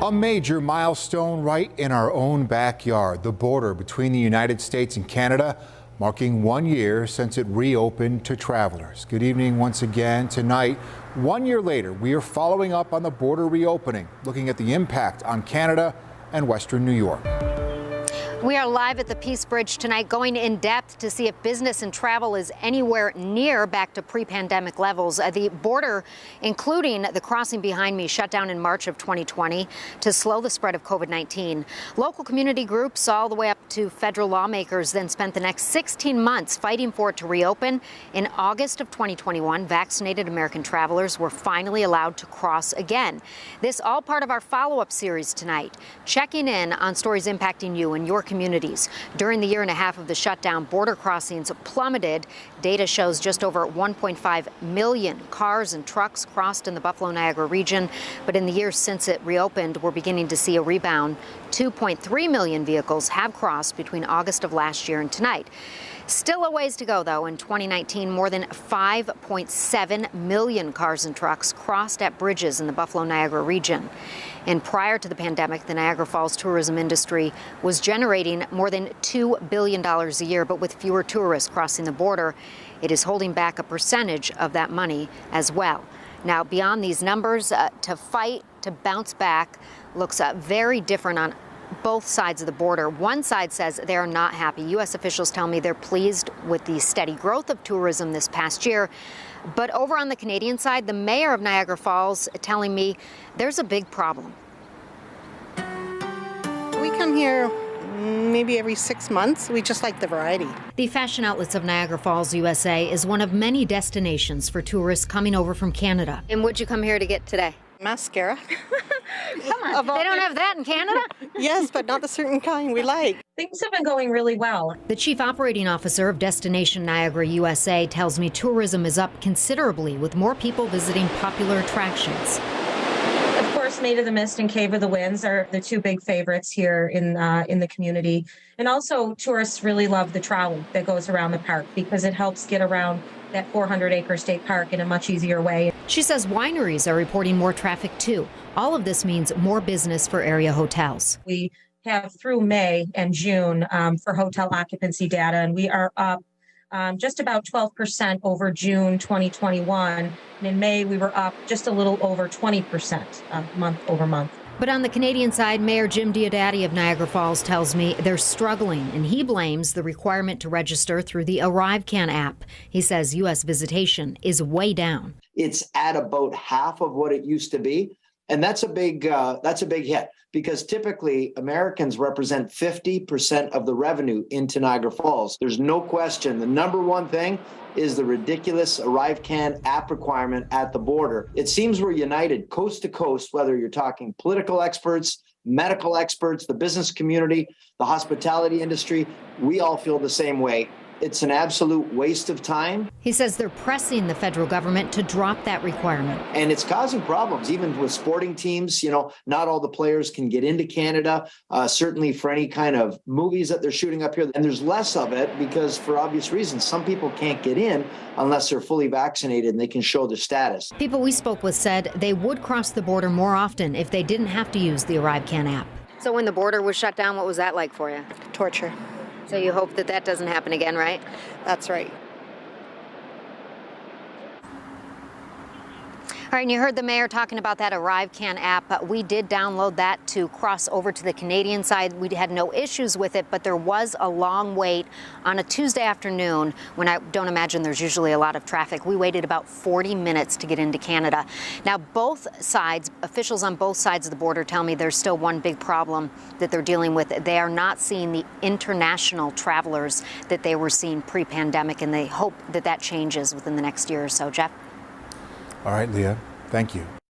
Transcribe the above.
A major milestone right in our own backyard, the border between the United States and Canada, marking 1 year since it reopened to travelers. Good evening once again. Tonight, 1 year later, we are following up on the border reopening, looking at the impact on Canada and Western New York. We are live at the Peace Bridge tonight, going in depth to see if business and travel is anywhere near back to pre-pandemic levels. The border, including the crossing behind me, shut down in March of 2020 to slow the spread of COVID-19. Local community groups all the way up to federal lawmakers then spent the next 16 months fighting for it to reopen. In August of 2021, vaccinated American travelers were finally allowed to cross again. This all part of our follow-up series tonight, checking in on stories impacting you and your communities. During the year and a half of the shutdown, border crossings plummeted. Data shows just over 1.5 million cars and trucks crossed in the Buffalo-Niagara region. But in the years since it reopened, we're beginning to see a rebound. 2.3 million vehicles have crossed between August of last year and tonight. Still a ways to go, though. In 2019, more than 5.7 million cars and trucks crossed at bridges in the Buffalo-Niagara region. And prior to the pandemic, the Niagara Falls tourism industry was generating more than $2 billion a year. But with fewer tourists crossing the border, it is holding back a percentage of that money as well. Now, beyond these numbers, to fight, to bounce back, looks very different on both sides of the border. One side says they are not happy. U.S. officials tell me they're pleased with the steady growth of tourism this past year. But over on the Canadian side, the mayor of Niagara Falls telling me there's a big problem. We come here maybe every 6 months. We just like the variety. The Fashion Outlets of Niagara Falls, USA is one of many destinations for tourists coming over from Canada. And what'd you come here to get today? Mascara. Come on, they don't have that in Canada? Yes, but not the certain kind we like. Things have been going really well. The chief operating officer of Destination Niagara USA tells me tourism is up considerably with more people visiting popular attractions. Of course, Maid of the Mist and Cave of the Winds are the two big favorites here in the community. And also, tourists really love the travel that goes around the park because it helps get around that 400-acre state park in a much easier way. She says wineries are reporting more traffic too. All of this means more business for area hotels. We have through May and June for hotel occupancy data, and we are up just about 12% over June 2021. And in May, we were up just a little over 20% month over month. But on the Canadian side, Mayor Jim Diodati of Niagara Falls tells me they're struggling, and he blames the requirement to register through the ArriveCAN app. He says U.S. visitation is way down. It's at about half of what it used to be. And that's a big hit because typically Americans represent 50% of the revenue into Niagara Falls. There's no question. The number one thing is the ridiculous ArriveCAN app requirement at the border. It seems we're united coast to coast, whether you're talking political experts, medical experts, the business community, the hospitality industry. We all feel the same way. It's an absolute waste of time. He says they're pressing the federal government to drop that requirement. And it's causing problems, even with sporting teams. You know, not all the players can get into Canada, certainly for any kind of movies that they're shooting up here. And there's less of it because, for obvious reasons, some people can't get in unless they're fully vaccinated and they can show their status. People we spoke with said they would cross the border more often if they didn't have to use the ArriveCAN app. So when the border was shut down, what was that like for you? Torture. So you hope that that doesn't happen again, right? That's right. All right, and you heard the mayor talking about that ArriveCAN app. We did download that to cross over to the Canadian side. We had no issues with it, but there was a long wait on a Tuesday afternoon when I don't imagine there's usually a lot of traffic. We waited about 40 minutes to get into Canada. Now, both sides, officials on both sides of the border tell me there's still one big problem that they're dealing with. They are not seeing the international travelers that they were seeing pre-pandemic, and they hope that that changes within the next year or so. Jeff? All right, Leah, thank you.